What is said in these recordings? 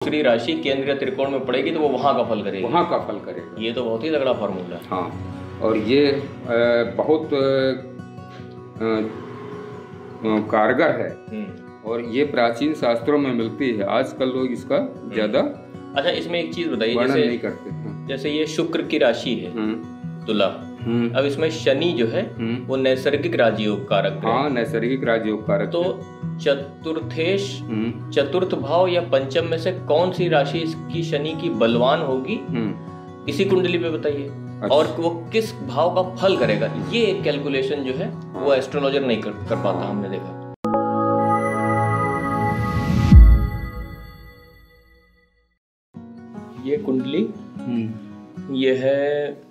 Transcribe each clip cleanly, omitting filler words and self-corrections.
दूसरी राशि केंद्रीय त्रिकोण में पड़ेगी तो वो वहाँ का फल करेगी। वहाँ का फल करेगा। ये तो बहुत ही तगड़ा फार्मूला है। हाँ, और ये बहुत कारगर है और ये प्राचीन शास्त्रों में मिलती है। आजकल लोग इसका ज्यादा अच्छा, इसमें एक चीज बताइए, वर्णन जैसे नहीं करते। जैसे ये शुक्र की राशि है तुला, अब इसमें शनि जो है वो नैसर्गिक राजयोग कारक है। हाँ, नैसर्गिक राजयोग कारक। तो चतुर्थेश चतुर्थ भाव या पंचम में से कौन सी राशि इसकी शनि की बलवान होगी, इसी कुंडली पे बताइए। अच्छा। और वो किस भाव का फल करेगा, ये एक कैलकुलेशन जो है वो एस्ट्रोलॉजर नहीं कर पाता, हमने देखा। ये कुंडली ये है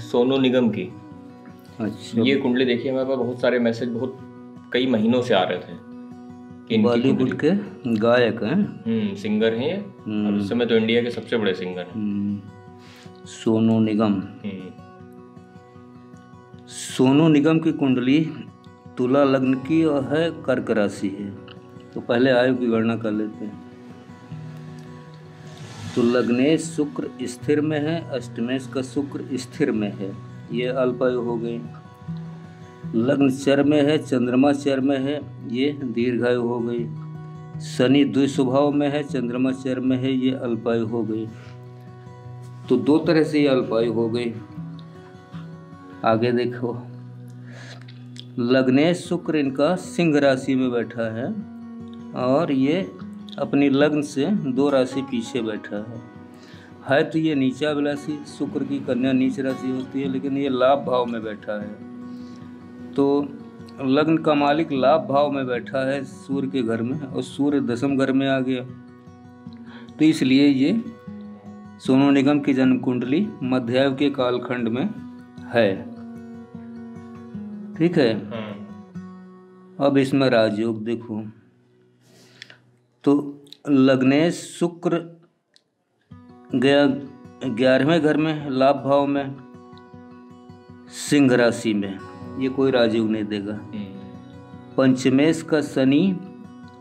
सोनू निगम की। अच्छा। ये कुंडली देखिए, हमारे पास बहुत सारे मैसेज बहुत कई महीनों से आ रहे थे कि बॉलीवुड के गायक हैं, सिंगर हैं और उस समय तो इंडिया के सबसे बड़े सिंगर हैं। सोनू निगम। सोनू निगम की कुंडली तुला लग्न की और है, कर्क राशि है। तो पहले आयु की गणना कर लेते हैं। तो लग्नेश शुक्र स्थिर में है, अष्टमेश का शुक्र स्थिर में है, ये अल्पायु हो गई। लग्न चर में है, चंद्रमा चर में है, ये दीर्घायु हो गई। शनि द्विस्वभाव में है, चंद्रमा चर में है, ये अल्पायु हो गई। तो दो तरह से ये अल्पायु हो गई। आगे देखो, लग्नेश शुक्र इनका सिंह राशि में बैठा है और ये अपनी लग्न से 2 राशि पीछे बैठा है। तो ये नीचा राशि, शुक्र की कन्या नीच राशि होती है, लेकिन ये लाभ भाव में बैठा है। तो लग्न का मालिक लाभ भाव में बैठा है सूर्य के घर में, और सूर्य दशम घर में आ गया। तो इसलिए ये सोनू निगम की जन्म कुंडली मध्यायु के कालखंड में है। ठीक है। अब इसमें राजयोग देखो, तो लग्नेश शुक्र गया 11वें घर में, लाभ भाव में, सिंह राशि में, ये कोई राजयोग नहीं देगा। पंचमेश का शनि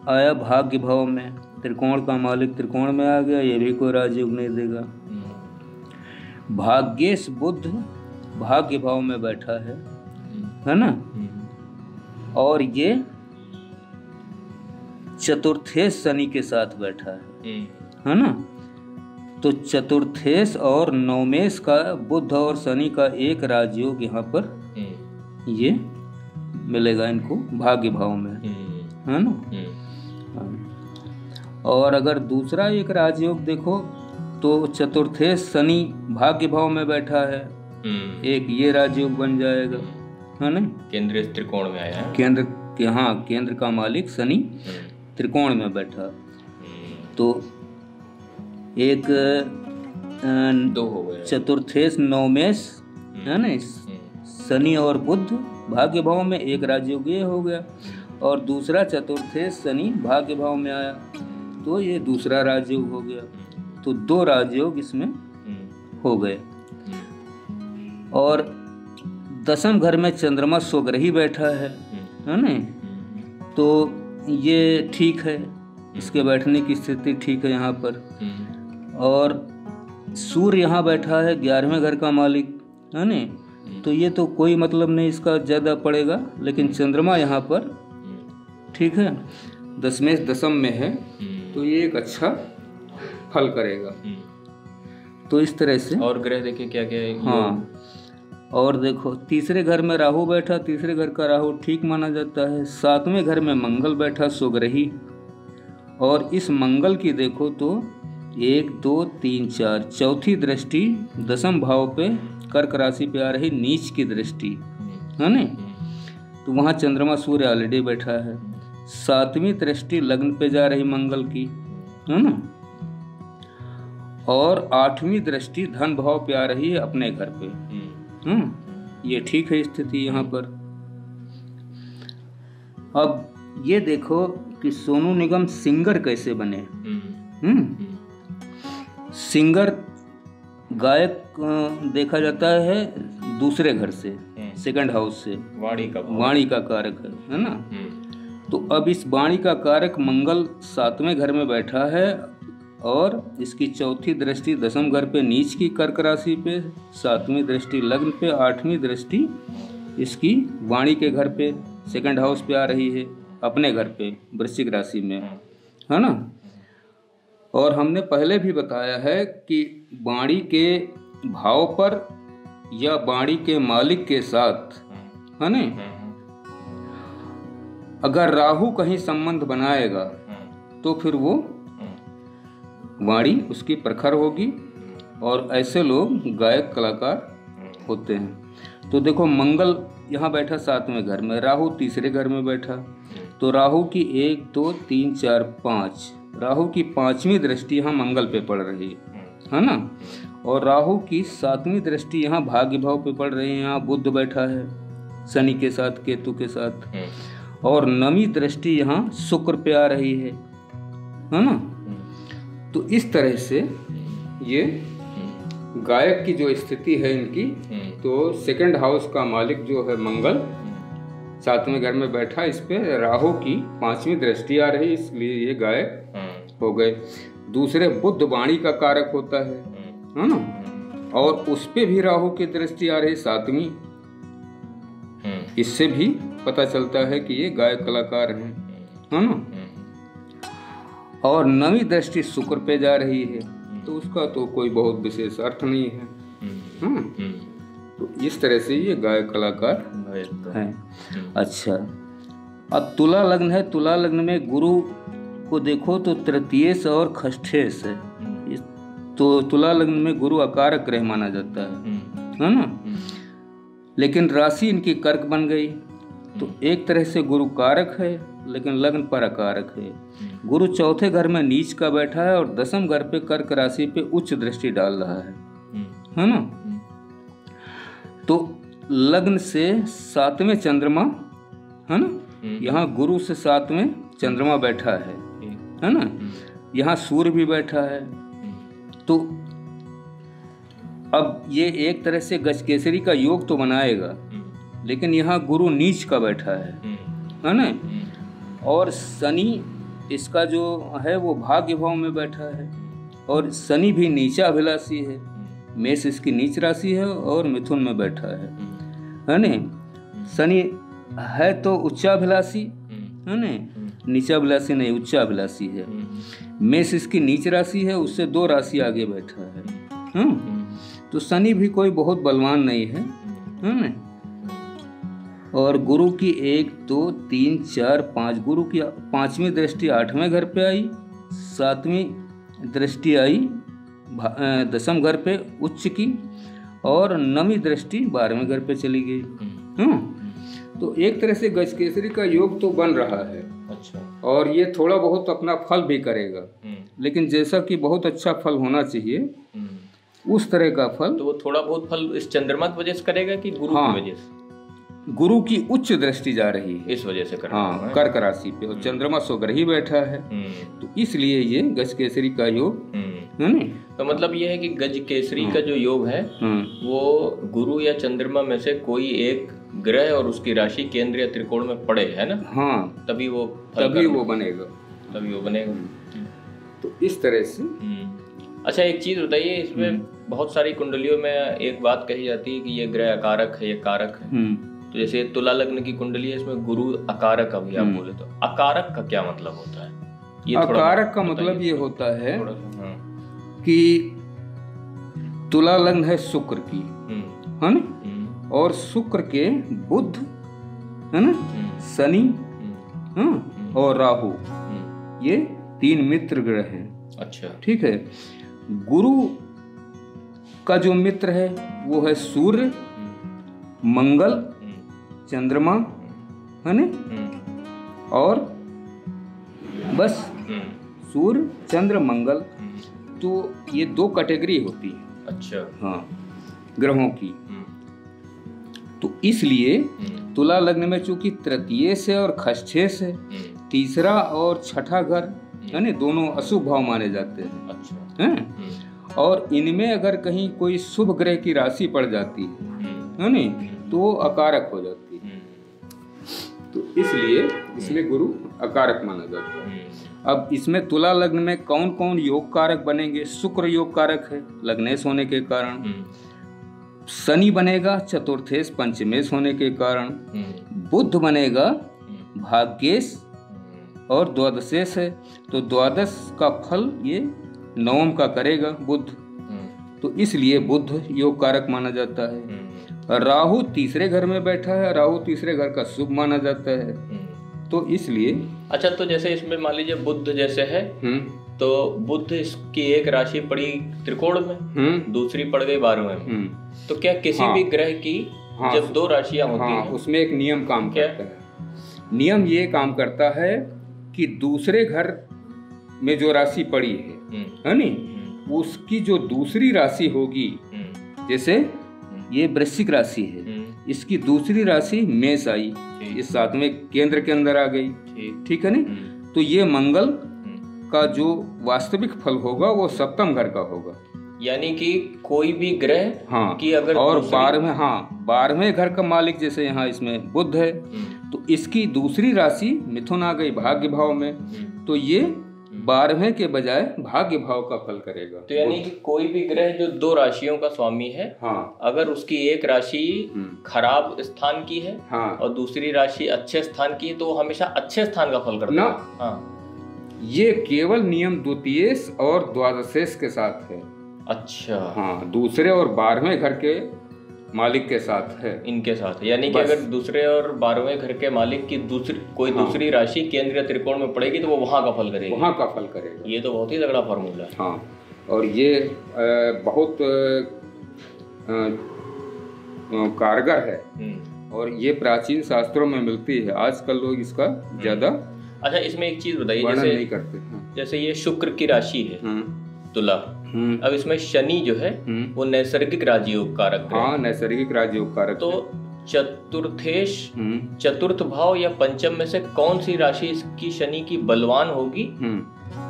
आया भाग्य भाव में, त्रिकोण का मालिक त्रिकोण में आ गया, ये भी कोई राजयोग नहीं देगा। भाग्येश बुध भाग्य भाव में बैठा है ना, और ये चतुर्थेश शनि के साथ बैठा है ना। तो चतुर्थेश और नवमेश का बुध और शनि का एक राजयोग यहाँ पर ये मिलेगा इनको भाग्य भाव में, है ना। और अगर दूसरा एक राजयोग देखो तो चतुर्थेश शनि भाग्य भाव में बैठा है, एक ये राजयोग बन जाएगा, है ना। केंद्रीय त्रिकोण में आया है। केंद्र का मालिक शनि त्रिकोण में बैठा। तो एक 2 हो गए, चतुर्थेश नवमेश, है ना, शनि और बुध भाग्य भाव में, एक राजयोग ये हो गया। और दूसरा चतुर्थेश शनि भाग्य भाव में आया, तो ये दूसरा राजयोग हो गया। तो 2 राजयोग इसमें हो गए। और दशम घर में चंद्रमा स्वग्रही बैठा है ना। तो ये ठीक है, इसके बैठने की स्थिति ठीक है यहाँ पर। और सूर्य यहाँ बैठा है 11वें घर का मालिक, है ना। तो ये तो कोई मतलब नहीं इसका ज़्यादा पड़ेगा, लेकिन चंद्रमा यहाँ पर ठीक है, दशमेश दशम में है, तो ये एक अच्छा फल करेगा। तो इस तरह से। और ग्रह देखिए क्या क्या है। हाँ, और देखो तीसरे घर में राहु बैठा, तीसरे घर का राहु ठीक माना जाता है। 7वें घर में मंगल बैठा स्वग्रही, और इस मंगल की देखो तो 1 2 3 4 चौथी दृष्टि दशम भाव पे कर्क राशि पे आ रही, नीच की दृष्टि, है ना। तो वहाँ चंद्रमा सूर्य ऑलरेडी बैठा है। 7वीं दृष्टि लग्न पे जा रही मंगल की, है ना। और 8वीं दृष्टि धन भाव पे आ रही है अपने घर पे। ये ठीक है स्थिति यहाँ पर। अब ये देखो कि सोनू निगम सिंगर कैसे बने। सिंगर गायक देखा जाता है दूसरे घर से, सेकंड हाउस से, वाणी का कारक है ना। तो अब इस वाणी का कारक मंगल 7वें घर में बैठा है और इसकी चौथी दृष्टि दशम घर पे नीच की कर्क राशि पे, 7वीं दृष्टि लग्न पे, 8वीं दृष्टि इसकी वाणी के घर पे, सेकंड हाउस पे आ रही है, अपने घर पे वृश्चिक राशि में, है ना। और हमने पहले भी बताया है कि वाणी के भाव पर या वाणी के मालिक के साथ, है ना, अगर राहु कहीं संबंध बनाएगा तो फिर वो वाणी उसकी प्रखर होगी और ऐसे लोग गायक कलाकार होते हैं। तो देखो मंगल यहाँ बैठा 7वें घर में, राहु तीसरे घर में बैठा, तो राहु की 1 2 3 4 5, राहु की 5वीं दृष्टि यहाँ मंगल पे पड़ रही है ना। और राहु की 7वीं दृष्टि यहाँ भाग्य भाव पे पड़ रही है, यहाँ बुध बैठा है शनि के साथ, केतु के साथ, और 9वीं दृष्टि यहाँ शुक्र पे आ रही है ना। तो इस तरह से ये गायक की जो स्थिति है इनकी, तो सेकंड हाउस का मालिक जो है मंगल 7वें घर में बैठा, इस पे राहु की 5वीं दृष्टि आ रही, इसलिए ये गायक हो गए। दूसरे बुध वाणी का कारक होता है ना, और उस पे भी राहु की दृष्टि आ रही 7वीं, इससे भी पता चलता है कि ये गायक कलाकार हैं, है ना। और 9वीं दृष्टि शुक्र पे जा रही है, तो उसका तो कोई बहुत विशेष अर्थ नहीं है। तो इस तरह से ये गायक कलाकार हैं। अच्छा, अब तुला लग्न है, तुला लग्न में गुरु को देखो तो तृतीयेश और खष्ठेश है, तो तुला लग्न में गुरु अकारक ग्रह माना जाता है ना। लेकिन राशि इनकी कर्क बन गई, तो एक तरह से गुरु कारक है लेकिन लग्न पर अकारक है। गुरु चौथे घर में नीच का बैठा है और दशम घर पे कर्क राशि पे उच्च दृष्टि डाल रहा है ना। तो लग्न से 7वें चंद्रमा, है ना, यहाँ गुरु से 7वें चंद्रमा बैठा है ना, यहाँ सूर्य भी बैठा है। तो अब ये एक तरह से गजकेसरी का योग तो बनाएगा, लेकिन यहाँ गुरु नीच का बैठा है ना। और शनि इसका जो है वो भाग्य भाव में बैठा है, और शनि भी नीचा अभिलाषी है, मेष इसकी नीच राशि है और मिथुन में बैठा है ना। शनि है तो उच्चाभिलाषी, है ना, नीचाभिलाषी नहीं, उच्चाभिलाषी है। मेष इसकी नीच राशि है, उससे 2 राशि आगे बैठा है। तो शनि भी कोई बहुत बलवान नहीं है ना। और गुरु की 1 2 3 4 5, गुरु की 5वीं दृष्टि 8वें घर पे आई, 7वीं दृष्टि आई दशम घर पे उच्च की, और 9वीं दृष्टि 12वें घर पे चली गई। तो एक तरह से गजकेसरी का योग तो बन रहा है। अच्छा। और ये थोड़ा बहुत अपना फल भी करेगा, लेकिन जैसा कि बहुत अच्छा फल होना चाहिए उस तरह का फल। तो वो थोड़ा बहुत फल इस चंद्रमा की वजह से करेगा कि गुरु की वजह से? गुरु की उच्च दृष्टि जा रही है, इस वजह से हाँ, कर्क राशि पे, और चंद्रमा स्वग्रही बैठा है, तो इसलिए ये गजकेसरी का योग है ना। तो मतलब ये है कि गजकेसरी का जो योग है वो गुरु या चंद्रमा में से कोई एक ग्रह और उसकी राशि केंद्र या त्रिकोण में पड़े, है ना। हाँ, तभी वो बनेगा। तो इस तरह से। अच्छा, एक चीज बताइए, इसमें बहुत सारी कुंडलियों में एक बात कही जाती है कि ये ग्रह अकारक है, ये कारक है। तो जैसे तुला लग्न की कुंडली है, इसमें गुरु अकारक अभी आप बोले, तो अकारक का क्या मतलब होता है? ये अकारक का मतलब ये होता है कि तुला लग्न है शुक्र की, है ना, और शुक्र के बुध, है ना, शनि और राहु, ये 3 मित्र ग्रह हैं। अच्छा, ठीक है। गुरु का जो मित्र है वो है सूर्य, मंगल, चंद्रमा, है ना, और बस सूर्य, चंद्र, मंगल। तो ये 2 कैटेगरी होती है। अच्छा, हाँ, ग्रहों की। तो इसलिए तुला लग्न में चूंकि तृतीय से और खष्ठेश है, तीसरा और छठा घर, है ना, दोनों अशुभ भाव माने जाते हैं। अच्छा, हैं? और इनमें अगर कहीं कोई शुभ ग्रह की राशि पड़ जाती है ना, तो वो अकारक हो जाती है। तो इसलिए इसमें गुरु अकारक माना जाता है। अब इसमें तुला लग्न में कौन कौन योग कारक बनेंगे? शुक्र योग कारक है लग्नेश होने के कारण, शनि बनेगा चतुर्थेश पंचमेश होने के कारण, बुध बनेगा भाग्येश और द्वादशेश है, तो द्वादश का फल ये नवम का करेगा बुध, तो इसलिए बुध योग कारक माना जाता है। राहु तीसरे घर में बैठा है, राहु तीसरे घर का शुभ माना जाता है, तो इसलिए। अच्छा, तो जैसे इसमें मान लीजिए बुध जैसे है, तो बुध इसकी एक राशि पड़ी त्रिकोण में, दूसरी पड़ गई 12वें में, तो क्या किसी भी ग्रह की जब दो राशियां होती हैं उसमें एक नियम काम करता है। नियम ये काम करता है कि दूसरे घर में जो राशि पड़ी है नी, उसकी जो दूसरी राशि होगी, जैसे ये वृश्चिक राशि है, इसकी दूसरी राशि मेष आई, इस 7वें केंद्र के अंदर आ गई, ठीक है नी, तो ये मंगल का जो वास्तविक फल होगा वो सप्तम घर का होगा। यानी कि कोई भी ग्रह की अगर और 12वें घर का मालिक जैसे यहाँ इसमें बुध है, तो इसकी दूसरी राशि मिथुन आ गई भाग्य भाव में, तो ये 12वें के बजाय भाग्य भाव का फल करेगा। तो यानी कि कोई भी ग्रह जो दो राशियों का स्वामी है, अगर उसकी एक राशि खराब स्थान की है और दूसरी राशि अच्छे स्थान की है, तो वो हमेशा अच्छे स्थान का फल करता है। ये केवल नियम द्वितीयेश और द्वादशेश के साथ है। अच्छा, दूसरे और 12वें घर के मालिक के साथ है, इनके साथ है। यानी कि अगर दूसरे और 12वें घर के मालिक की दूसरी राशि केंद्रीय त्रिकोण में पड़ेगी तो वो वहां का फल करेगी, वहां का फल करेगा। ये तो बहुत ही तगड़ा फॉर्मूला है। और ये बहुत कारगर है और ये प्राचीन शास्त्रों में मिलती है। आजकल लोग इसका ज्यादा अच्छा, इसमें एक चीज बताइए, जैसे नहीं करते। जैसे ये शुक्र की राशि है तुला, अब इसमें शनि जो है वो नैसर्गिक राजयोग कारक है। नैसर्गिक राजयोग कारक। तो चतुर्थेश चतुर्थ भाव या पंचम में से कौन सी राशि इसकी शनि की बलवान होगी,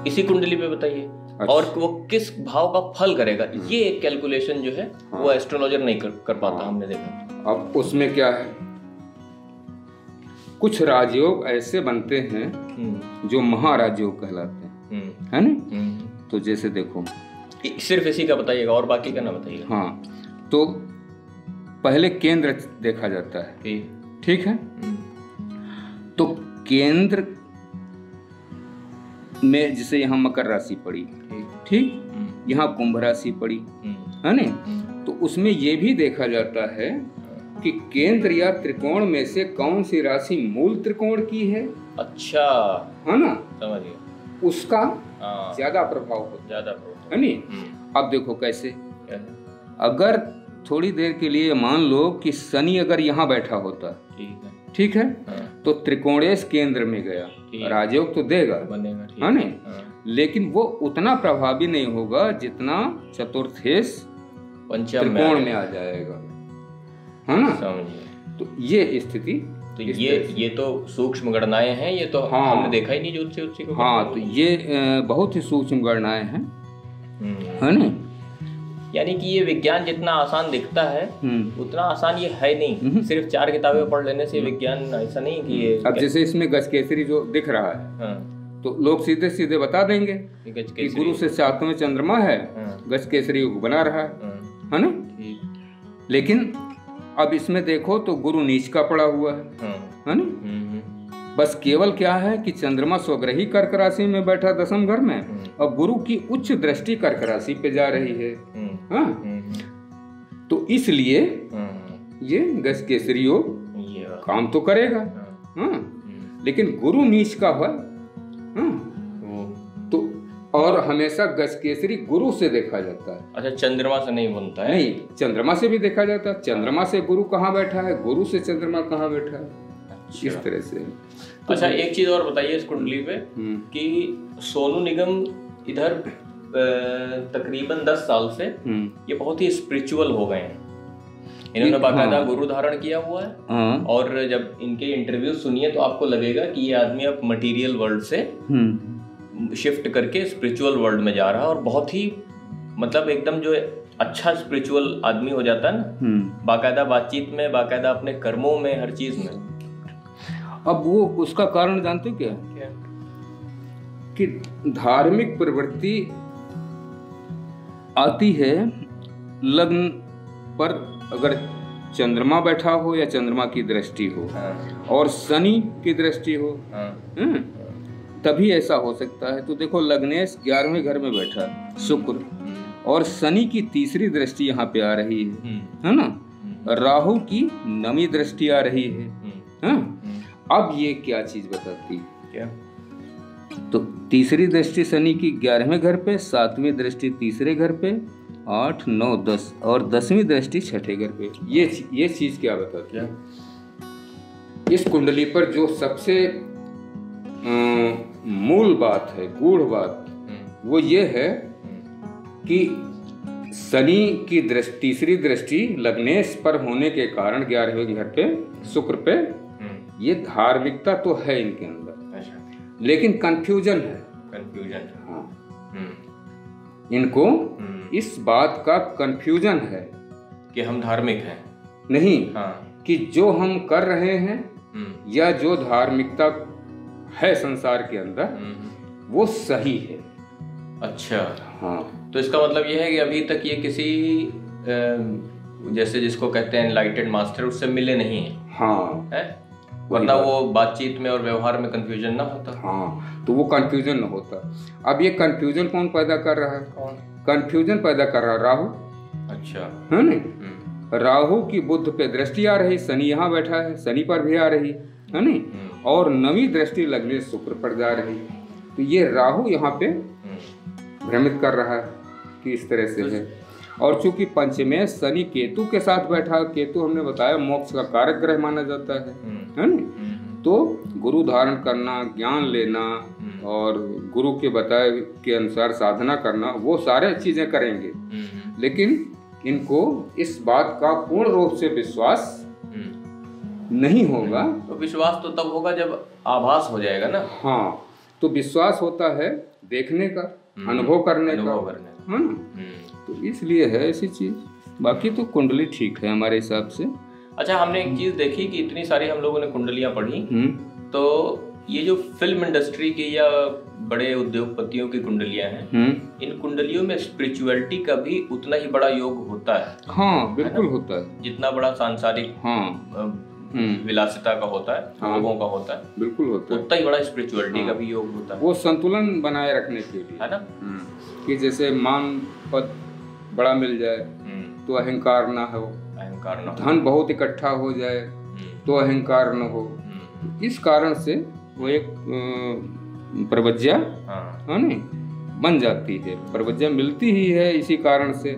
इसी कुंडली पे बताइए। अच्छा। और वो किस भाव का फल करेगा, ये एक कैलकुलेशन जो है वो एस्ट्रोलॉजर नहीं कर पाता, हमने देखा। अब उसमें क्या है, कुछ राजयोग ऐसे बनते हैं जो महाराजयोग कहलाते हैं, है ना। तो जैसे देखो, सिर्फ इसी का बताइएगा और बाकी का ना बताइएगा। तो पहले केंद्र देखा जाता है, ठीक है। तो केंद्र में जैसे यहाँ मकर राशि पड़ी, ठीक, यहाँ कुंभ राशि पड़ी, है ना, तो उसमें ये भी देखा जाता है कि केंद्र या त्रिकोण में से कौन सी राशि मूल त्रिकोण की है। अच्छा, है ना, समझ गया, उसका ज्यादा प्रभाव होता है नी। अब देखो कैसे, अगर थोड़ी देर के लिए मान लो कि शनि अगर यहाँ बैठा होता, ठीक है, तो त्रिकोणेश केंद्र में गया, राजयोग तो देगा, है ना, लेकिन वो उतना प्रभावी नहीं होगा जितना चतुर्थेश त्रिकोण में आ जाएगा, है ना। तो ये स्थिति, तो ये तो सूक्ष्म गणनाएं हैं, ये तो हमने देखा ही नहीं ज्योतिषी को। तो ये बहुत ही सूक्ष्म गणनाएं हैं, है ना। यानी कि ये विज्ञान जितना आसान दिखता है उतना आसान ये है नहीं। सिर्फ 4 किताबें पढ़ लेने से विज्ञान ऐसा नहीं कि ये। अब जैसे इसमें गजकेसरी जो दिख रहा है, तो लोग सीधे सीधे बता देंगे कि गुरु से 7वें चंद्रमा है, गजकेसरी बना रहा है ना। लेकिन अब इसमें देखो तो गुरु नीच का पड़ा हुआ है ना। बस केवल क्या है कि चंद्रमा स्वग्रही कर्क राशि में बैठा 10वें घर में, और गुरु की उच्च दृष्टि कर्क राशि पे जा रही है। तो इसलिए ये गजकेसरी योग काम तो करेगा, लेकिन गुरु नीच का हुआ, तो और हमेशा गजकेसरी गुरु से देखा जाता है। अच्छा, चंद्रमा से नहीं बनता है? नहीं, चंद्रमा से भी देखा जाता है। चंद्रमा से गुरु कहाँ बैठा है, गुरु से चंद्रमा कहाँ बैठा है, इस तरह से। अच्छा, एक चीज और बताइए इस कुंडली पे कि सोनू निगम इधर तकरीबन 10 साल से ये बहुत ही स्पिरिचुअल हो गए हैं। इन्होंने बाकायदा गुरु धारण किया हुआ है, और जब इनके इंटरव्यू सुनिए तो आपको लगेगा कि ये आदमी अब मटेरियल वर्ल्ड से शिफ्ट करके स्पिरिचुअल वर्ल्ड में जा रहा है, और बहुत ही मतलब एकदम जो अच्छा स्पिरिचुअल आदमी हो जाता है ना, बाकायदा बातचीत में, बाकायदा अपने कर्मों में, हर चीज में। अब वो उसका कारण जानते क्या? कि धार्मिक प्रवृत्ति आती है लग्न पर अगर चंद्रमा बैठा हो या चंद्रमा की दृष्टि हो और शनि की दृष्टि हो, तभी ऐसा हो सकता है। तो देखो लग्नेश 11वें घर में बैठा शुक्र और शनि की तीसरी दृष्टि यहाँ पे आ रही है ना, राहु की 9वीं दृष्टि आ रही है। अब ये क्या चीज बताती है? क्या? तो तीसरी दृष्टि शनि की 11वें घर पे, 7वीं दृष्टि तीसरे घर पे, 8, 9, 10 और 10वीं दृष्टि छठे घर पे। ये चीज क्या बताती है? इस कुंडली पर जो सबसे मूल बात है, गूढ़ बात, वो ये है कि शनि की तीसरी दृष्टि लग्नेश पर होने के कारण 11वें घर पे शुक्र पे, ये धार्मिकता तो है इनके अंदर, लेकिन कंफ्यूजन है। हाँ, इनको इस बात का कंफ्यूजन है कि हम धार्मिक हैं नहीं, कि जो हम कर रहे हैं या जो धार्मिकता है संसार के अंदर वो सही है। अच्छा, हाँ। तो इसका मतलब यह है कि अभी तक ये किसी जैसे जिसको कहते हैं एनलाइटेड मास्टर उससे मिले नहीं है। हाँ है? वरना वो बातचीत में और व्यवहार में कंफ्यूजन ना होता। हाँ, तो वो कंफ्यूजन ना होता। अब ये कंफ्यूजन कौन पैदा कर रहा है? कौन कंफ्यूजन पैदा कर रहा है? राहु। अच्छा, है नहीं? राहु की बुध पे दृष्टि आ रही, शनि यहाँ बैठा है, शनि पर भी आ रही है नहीं, और 9वीं दृष्टि लग्नेश शुक्र पर जा रही। तो ये राहु यहाँ पे भ्रमित कर रहा है कि इस तरह से है। और चूंकि पंचमें शनि केतु के साथ बैठा, केतु हमने बताया मोक्ष का कारक ग्रह माना जाता है ना, तो गुरु धारण करना, ज्ञान लेना और गुरु के बताए के अनुसार साधना करना, वो सारे चीजें करेंगे, लेकिन इनको इस बात का पूर्ण रूप से विश्वास नहीं होगा। तो विश्वास तो तब होगा जब आभास हो जाएगा ना। हाँ, तो विश्वास होता है देखने का, अनुभव करने का। तो इसलिए है ऐसी चीज। बाकी तो कुंडली ठीक है हमारे हिसाब से। अच्छा, हमने एक चीज देखी कि इतनी सारी हम लोगों ने कुंडलियां पढ़ी, तो ये जो फिल्म इंडस्ट्री की या बड़े उद्योगपतियों की कुंडलियां हैं, इन कुंडलियों में स्पिरिचुअलिटी का भी उतना ही बड़ा योग होता है। हाँ, बिल्कुल होता है। जितना बड़ा सांसारिक विलासिता का होता है, लोगों का होता है, बिल्कुल होता है, उतना ही बड़ा स्पिरिचुअलिटी का भी योग होता है। वो संतुलन बनाए रखने के लिए, है ना, कि जैसे मान पद बड़ा मिल जाए तो अहंकार ना हो, धन बहुत इकट्ठा हो जाए तो अहंकार न हो। इस कारण से वो एक प्रवज्ञा है नहीं बन जाती है। प्रवज्ञा मिलती ही है इसी कारण से,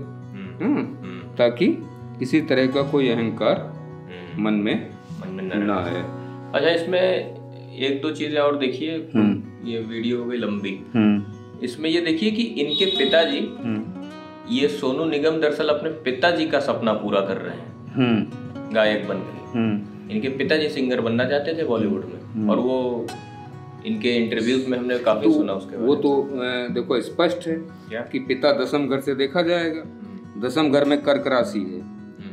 ताकि किसी तरह का कोई अहंकार मन में ना है। अच्छा, इसमें एक दो चीजें और देखिए, ये वीडियो हो गई लंबी। इसमें ये देखिए कि इनके पिताजी, ये सोनू निगम दरअसल अपने पिताजी का सपना पूरा कर रहे हैं गायक बनकर। इनके पिताजी सिंगर बनना चाहते थे बॉलीवुड में, और वो इनके इंटरव्यूज में हमने काफी सुना उसके बारे में। वो तो देखो स्पष्ट है कि पिता दसम घर से देखा जाएगा। दसम घर में कर्क राशि है,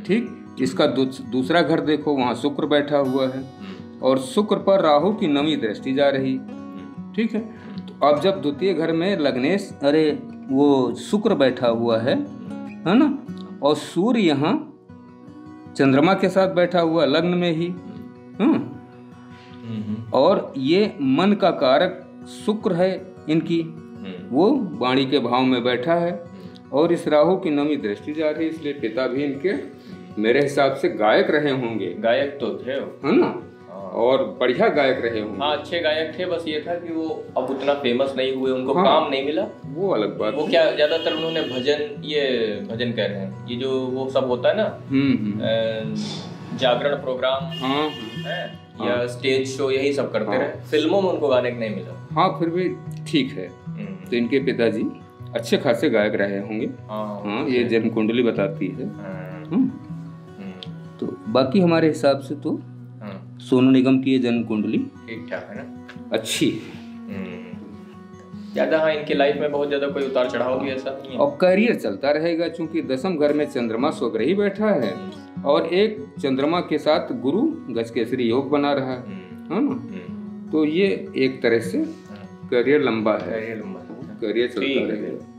ठीक। इसका दूसरा घर देखो, वहाँ शुक्र बैठा हुआ है और शुक्र पर राहु की 9वीं दृष्टि जा रही, ठीक है। तो अब जब द्वितीय घर में लग्नेश, अरे वो शुक्र बैठा हुआ है ना, और सूर्य यहाँ चंद्रमा के साथ बैठा हुआ लग्न में ही, और ये मन का कारक शुक्र है इनकी, वो वाणी के भाव में बैठा है और इस राहु की 9वीं दृष्टि जा रही, इसलिए पिता भी इनके मेरे हिसाब से गायक रहे होंगे। गायक तो थे, है ना, और बढ़िया गायक रहे होंगे। हाँ, अच्छे गायक थे, बस ये था कि वो अब उतना फेमस नहीं हुए, उनको काम नहीं मिला, वो अलग बात। वो क्या ज्यादातर उन्होंने भजन कह रहे हैं, ये जो वो सब होता है ना, जागरण प्रोग्राम है या स्टेज शो, यही सब करते रहे। फिल्मों में उनको गाने नहीं मिला। हाँ, फिर भी ठीक है। तो इनके पिताजी अच्छे खासे गायक रहे होंगे। हाँ, ये जन्म कुंडली बताती है। तो बाकी हमारे हिसाब से तो सोनू निगम की ये जन्म कुंडली ठीक ठाक है ना, अच्छी। ज्यादा हाँ, इनके लाइफ में बहुत ज्यादा कोई उतार चढ़ाव भी ऐसा नहीं है, और करियर चलता रहेगा, क्योंकि दसम घर में चंद्रमा स्वग्रही बैठा है और एक चंद्रमा के साथ गुरु गजकेसरी योग बना रहा है ना, तो ये एक तरह से करियर लंबा है, करियर लंबा है, करियर चलता रहेगा।